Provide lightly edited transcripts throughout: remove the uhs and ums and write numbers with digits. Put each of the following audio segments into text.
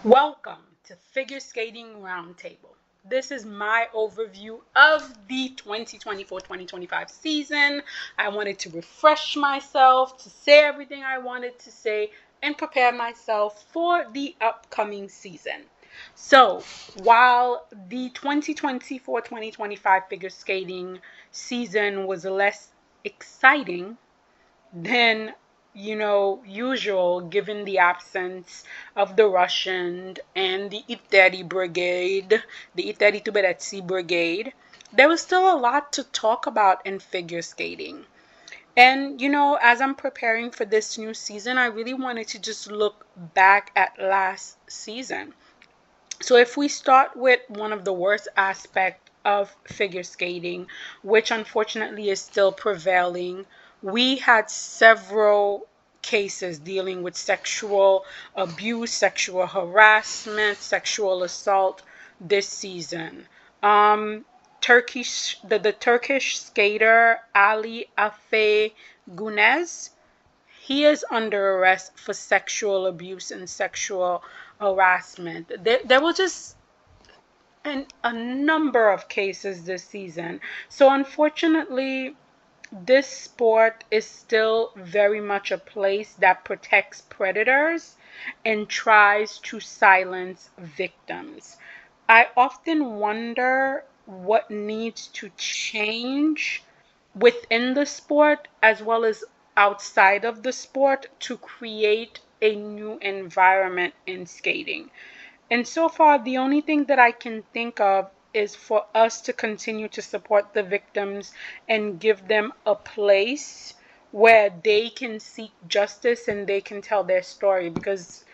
Welcome to Figure Skating Roundtable. This is my overview of the 2024-2025 season. I wanted to refresh myself, to say everything I wanted to say, and prepare myself for the upcoming season. So, while the 2024-2025 figure skating season was less exciting than usual, given the absence of the Russian and the I-30 brigade, the I-32 brigade, there was still a lot to talk about in figure skating. And as I'm preparing for this new season, I really wanted to just look back at last season. So if we start with one of the worst aspects of figure skating, which unfortunately is still prevailing, we had several cases dealing with sexual abuse, sexual harassment, sexual assault this season. The Turkish skater Ali Afe Gunez, he is under arrest for sexual abuse and sexual harassment. There was just a number of cases this season. So unfortunately, this sport is still very much a place that protects predators and tries to silence victims. I often wonder what needs to change within the sport as well as outside of the sport to create a new environment in skating. And so far, the only thing that I can think of is for us to continue to support the victims and give them a place where they can seek justice and they can tell their story, because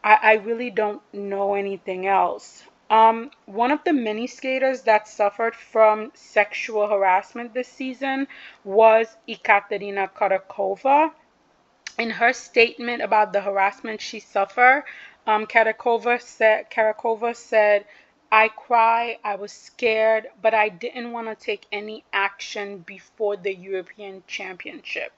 I really don't know anything else. One of the many skaters that suffered from sexual harassment this season was Ekaterina Karakova. In her statement about the harassment she suffered, Karakova said, "I cry, I was scared, but I didn't want to take any action before the European Championship."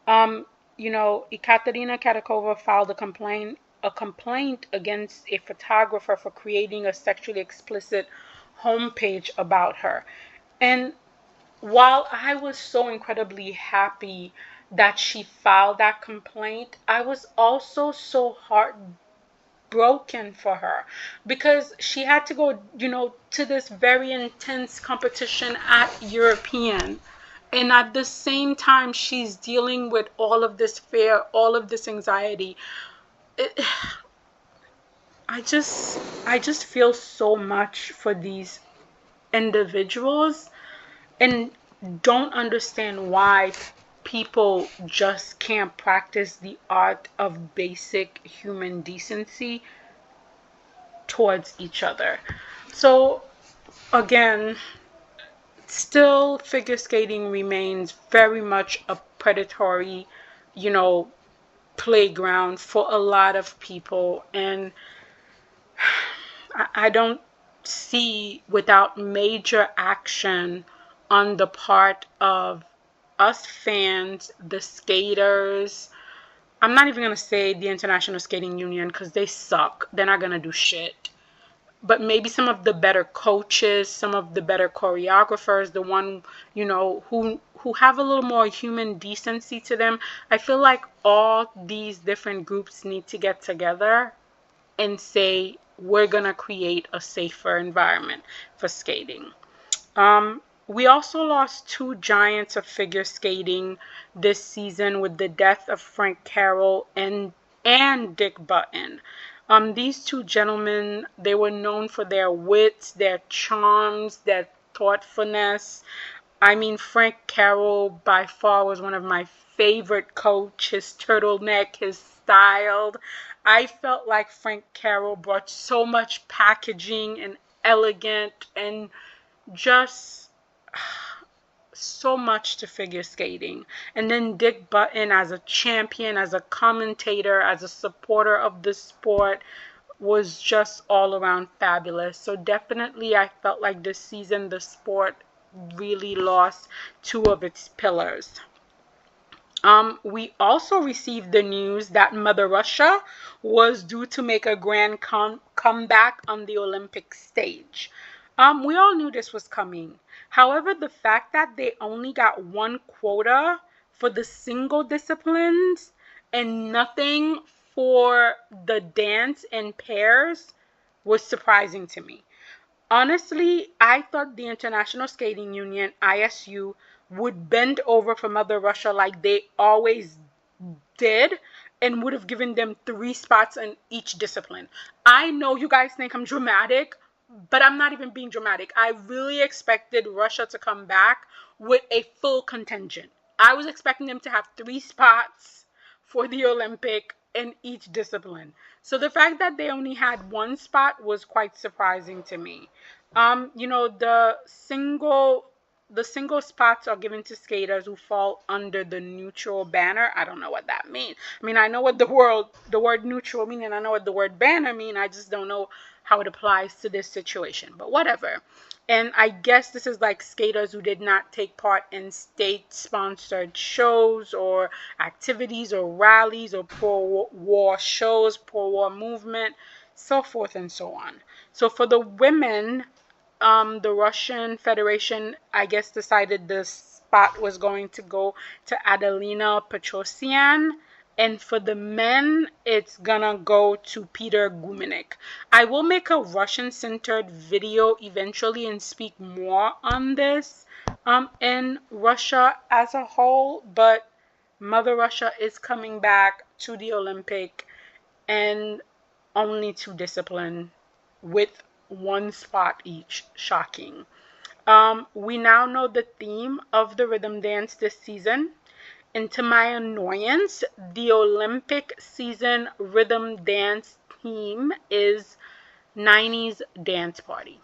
Um, Ekaterina Karakova filed a complaint against a photographer for creating a sexually explicit homepage about her. And while I was so incredibly happy that she filed that complaint, I was also so heartbroken for her because she had to go, to this very intense competition at European. And at the same time, she's dealing with all of this fear, all of this anxiety. It, I just feel so much for these individuals and don't understand why people just can't practice the art of basic human decency towards each other. So, again, still figure skating remains very much a predatory, you know, playground for a lot of people. And I don't see, without major action on the part of us fans, the skaters. I'm not even going to say the International Skating Union because they suck. They're not going to do shit. But maybe some of the better coaches, some of the better choreographers, the one, who have a little more human decency to them. I feel like all these different groups need to get together and say, we're going to create a safer environment for skating. We also lost two giants of figure skating this season with the death of Frank Carroll and Dick Button. These two gentlemen, they were known for their wits, their charms, their thoughtfulness. I mean, Frank Carroll by far was one of my favorite coach. His turtleneck, his style. I felt like Frank Carroll brought so much packaging and elegant and just so much to figure skating. And then Dick Button, as a champion, as a commentator, as a supporter of the sport, was just all around fabulous. So definitely I felt like this season the sport really lost two of its pillars. We also received the news that Mother Russia was due to make a grand comeback on the Olympic stage. We all knew this was coming. However, the fact that they only got one quota for the single disciplines and nothing for the dance and pairs was surprising to me. Honestly, I thought the International Skating Union, ISU, would bend over for Mother Russia like they always did and would have given them 3 spots in each discipline. I know you guys think I'm dramatic, but I'm not even being dramatic. I really expected Russia to come back with a full contingent. I was expecting them to have 3 spots for the Olympic in each discipline. So the fact that they only had 1 spot was quite surprising to me. The single spots are given to skaters who fall under the neutral banner. I don't know what that means. I mean, I know what the word neutral means, and I know what the word banner means. I just don't know how it applies to this situation. But whatever. And I guess this is like skaters who did not take part in state-sponsored shows or activities or rallies or pro-war shows, pro-war movement, so forth and so on. So for the women, the Russian Federation, I guess, decided the spot was going to go to Adelina Petrosian. And for the men, it's gonna go to Peter Gumenik. I will make a Russian-centered video eventually and speak more on this in Russia as a whole, but Mother Russia is coming back to the Olympic and only 2 disciplines with 1 spot each. Shocking. We now know the theme of the rhythm dance this season. And to my annoyance, the Olympic season rhythm dance theme is 90s Dance Party.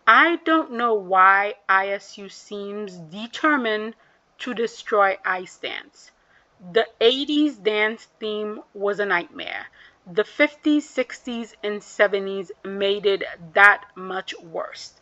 I don't know why ISU seems determined to destroy ice dance. The 80s dance theme was a nightmare. The 50s, 60s, and 70s made it that much worse.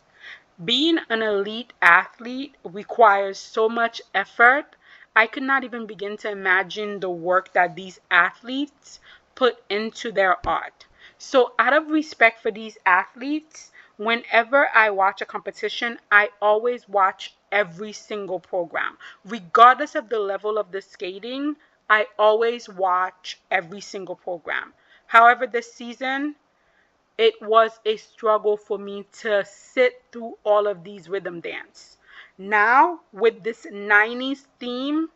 Being an elite athlete requires so much effort. I could not even begin to imagine the work that these athletes put into their art. So out of respect for these athletes, whenever I watch a competition, I always watch every single program. Regardless of the level of the skating, I always watch every single program. However, this season, it was a struggle for me to sit through all of these rhythm dance. Now, with this 90s theme,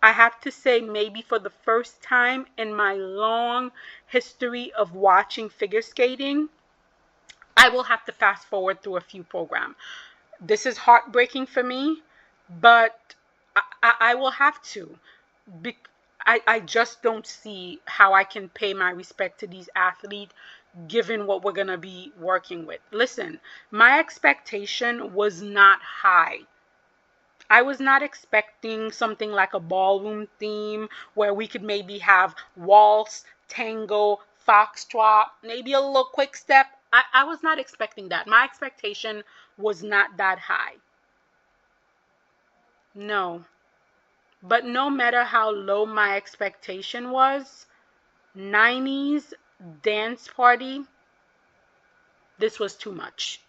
I have to say maybe for the first time in my long history of watching figure skating, I will have to fast forward through a few programs. This is heartbreaking for me, but I will have to. I just don't see how I can pay my respect to these athletes given what we're going to be working with. Listen, my expectation was not high. I was not expecting something like a ballroom theme where we could maybe have waltz, tango, foxtrot, maybe a little quick step. I was not expecting that. My expectation was not that high. No. But no matter how low my expectation was, 90s dance party, this was too much.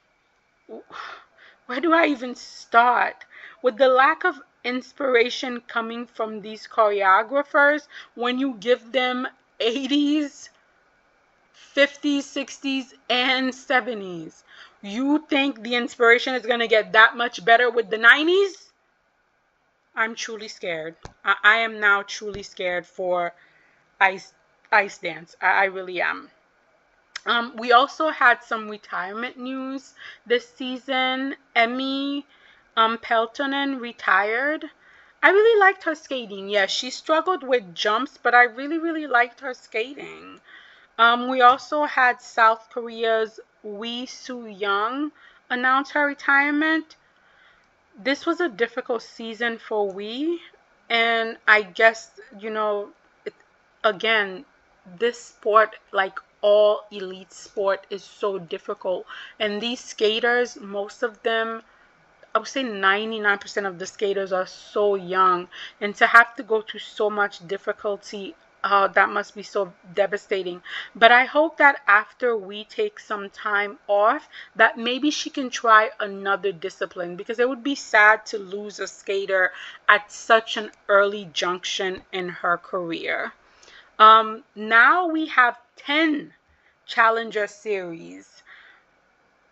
Where do I even start? With the lack of inspiration coming from these choreographers, when you give them 80s, 50s, 60s, and 70s, you think the inspiration is going to get that much better with the 90s? I'm truly scared. I am now truly scared for ice dance. I really am. We also had some retirement news this season. Emmy Peltonen retired. I really liked her skating. Yes, she struggled with jumps, but I really, really liked her skating. We also had South Korea's Wee Soo Young announce her retirement. This was a difficult season for Wee, and I guess, again, this sport, like all elite sport, is so difficult. And these skaters, most of them I would say 99% of the skaters are so young, and to have to go through so much difficulty, that must be so devastating. But I hope that after we take some time off, that maybe she can try another discipline, because it would be sad to lose a skater at such an early junction in her career. Now we have 10 Challenger Series,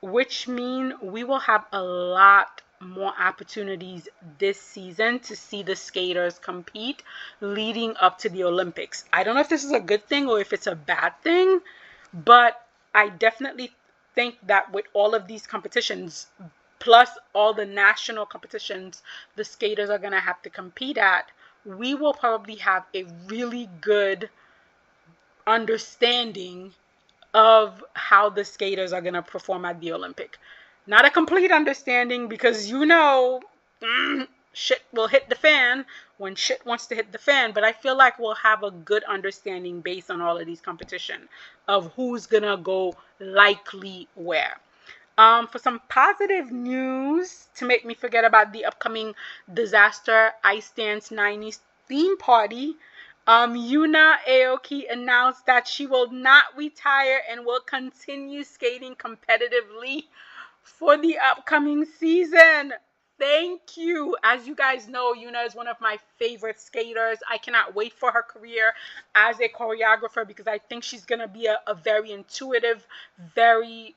which mean we will have a lot more opportunities this season to see the skaters compete leading up to the Olympics. I don't know if this is a good thing or if it's a bad thing, but I definitely think that with all of these competitions, plus all the national competitions the skaters are going to have to compete at, we will probably have a really good understanding of how the skaters are going to perform at the Olympic. Not a complete understanding, because shit will hit the fan when shit wants to hit the fan, but I feel like we'll have a good understanding based on all of these competition of who's going to go likely where. For some positive news to make me forget about the upcoming disaster Ice Dance 90s theme party, Yuna Aoki announced that she will not retire and will continue skating competitively for the upcoming season. Thank you. As you guys know, Yuna is one of my favorite skaters. I cannot wait for her career as a choreographer, because I think she's going to be a very intuitive, very,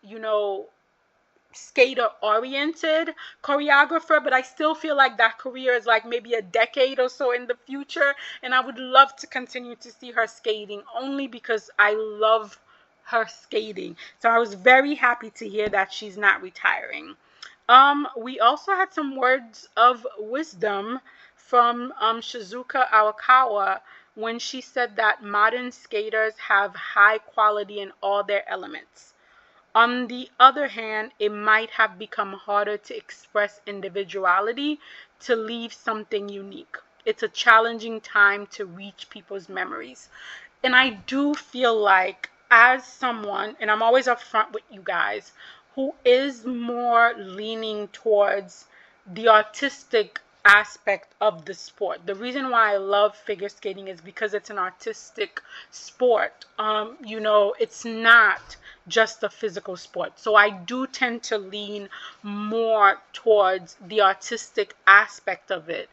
skater oriented choreographer, but I still feel like that career is like maybe a decade or so in the future, and I would love to continue to see her skating only because I love her skating. So I was very happy to hear that she's not retiring. We also had some words of wisdom from Shizuka Awakawa, when she said that modern skaters have high quality in all their elements. On the other hand, it might have become harder to express individuality, to leave something unique. It's a challenging time to reach people's memories. And I do feel like, as someone, and I'm always upfront with you guys, who is more leaning towards the artistic aspect of the sport. The reason why I love figure skating is because it's an artistic sport. It's not just a physical sport. So I do tend to lean more towards the artistic aspect of it.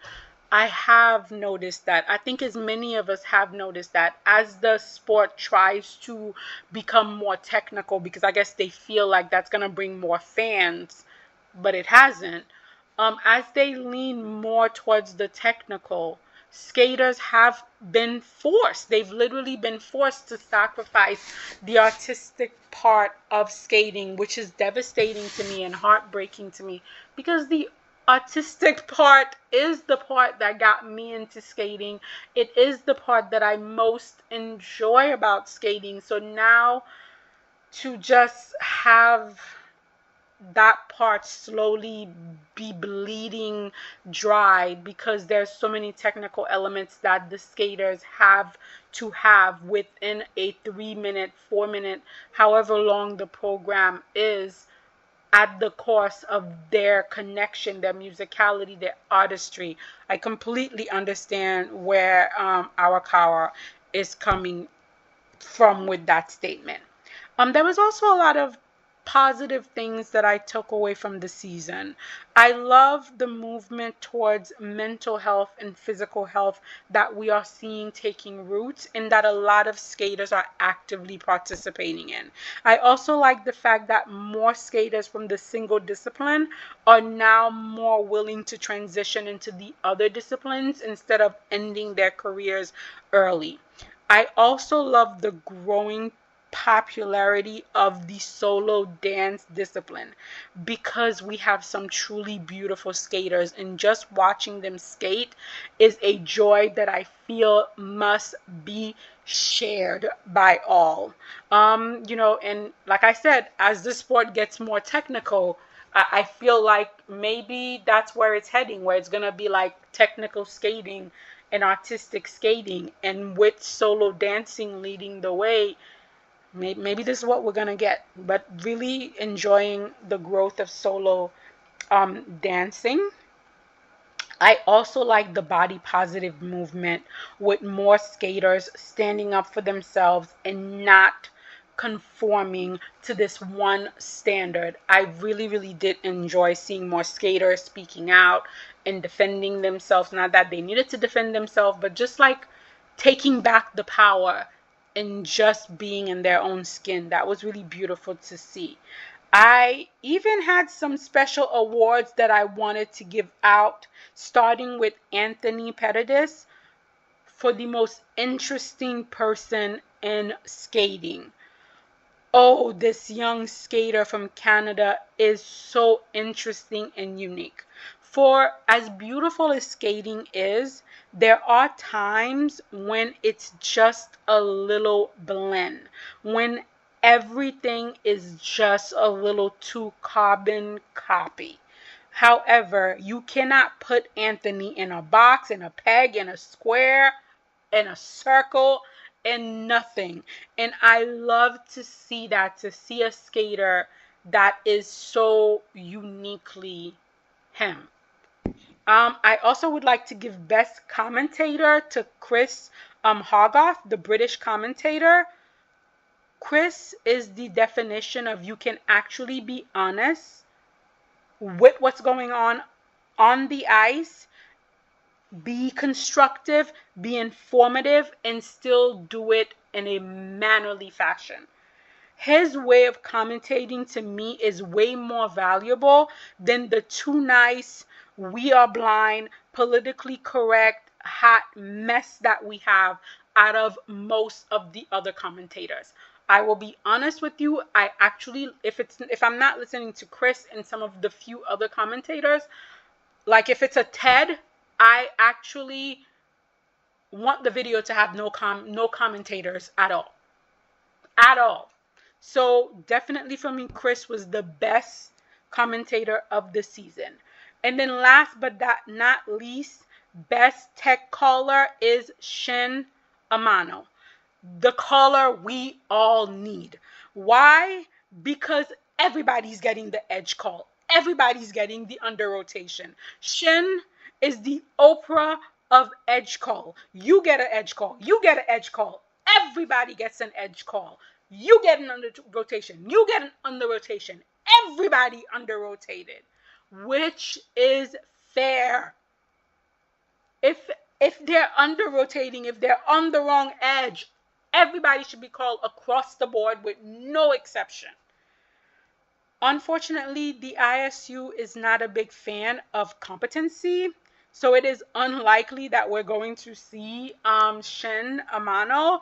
I have noticed that. I think as many of us have noticed that as the sport tries to become more technical, because I guess they feel like that's going to bring more fans, but it hasn't. As they lean more towards the technical, skaters have been forced. They've literally been forced to sacrifice the artistic part of skating, which is devastating to me and heartbreaking to me, because the artistic part is the part that got me into skating. It is the part that I most enjoy about skating. So now to just have that part slowly be bleeding dry, because there's so many technical elements that the skaters have to have within a 3 minute, 4 minute, however long the program is, at the course of their connection, their musicality, their artistry. I completely understand where Arakawa is coming from with that statement. There was also a lot of positive things that I took away from the season. I love the movement towards mental health and physical health that we are seeing taking roots, and that a lot of skaters are actively participating in. I also like the fact that more skaters from the single discipline are now more willing to transition into the other disciplines instead of ending their careers early. I also love the growing popularity of the solo dance discipline, because we have some truly beautiful skaters, and just watching them skate is a joy that I feel must be shared by all. And like I said, as the sport gets more technical, I feel like maybe that's where it's heading, where it's gonna be like technical skating and artistic skating, and with solo dancing leading the way. Maybe this is what we're going to get, but really enjoying the growth of solo dancing. I also like the body positive movement with more skaters standing up for themselves and not conforming to this one standard. I really, really did enjoy seeing more skaters speaking out and defending themselves. Not that they needed to defend themselves, but just like taking back the power and just being in their own skin. That was really beautiful to see. I even had some special awards that I wanted to give out, starting with Anthony Pettis for the most interesting person in skating. Oh, this young skater from Canada is so interesting and unique. For as beautiful as skating is, there are times when it's just a little bland, when everything is just a little too carbon copy. However, you cannot put Anthony in a box, in a peg, in a square, in a circle, and nothing. And I love to see that, to see a skater that is so uniquely him. I also would like to give best commentator to Chris Hogarth, the British commentator. Chris is the definition of you can actually be honest with what's going on the ice, be constructive, be informative, and still do it in a mannerly fashion. His way of commentating to me is way more valuable than the too nice, we are blind, politically correct, hot mess that we have out of most of the other commentators. I will be honest with you, I actually, if I'm not listening to Chris and some of the few other commentators, like if it's a TED, I actually want the video to have no commentators at all. At all. So definitely for me, Chris was the best commentator of the season. And then last but not least, best tech caller is Shen Ammano, the caller we all need. Why? Because everybody's getting the edge call. Everybody's getting the under rotation. Shen is the Oprah of edge call. You get an edge call. You get an edge call. Everybody gets an edge call. You get an under rotation. You get an under rotation. Everybody under rotated, which is fair. If they're under rotating, if they're on the wrong edge, everybody should be called across the board with no exception. Unfortunately, the ISU is not a big fan of competency, so it is unlikely that we're going to see Shen Ammano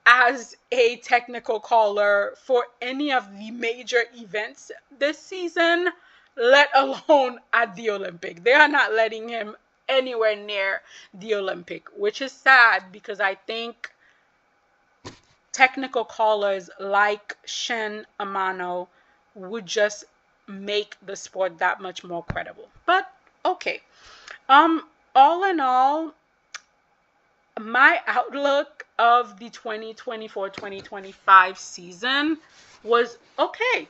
as a technical caller for any of the major events this season, let alone at the Olympic. They are not letting him anywhere near the Olympic, which is sad because I think technical callers like Shen Ammano would just make the sport that much more credible. But okay. All in all, my outlook of the 2024-2025 season was okay.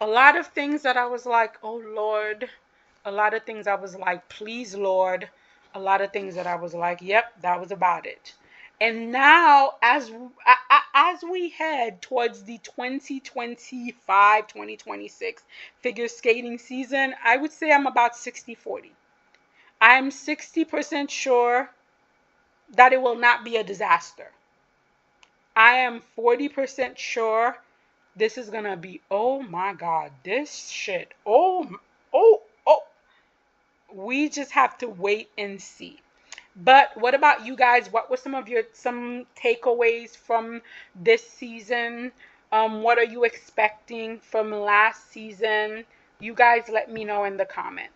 A lot of things that I was like, oh Lord. A lot of things I was like, please Lord. A lot of things that I was like, yep, that was about it. And now, as we head towards the 2025-2026 figure skating season, I would say I'm about 60-40. I'm 60% sure that it will not be a disaster. I am 40% sure this is going to be, oh my God, this shit. Oh. We just have to wait and see. But what about you guys? What were some takeaways from this season? What are you expecting from last season? You guys let me know in the comments.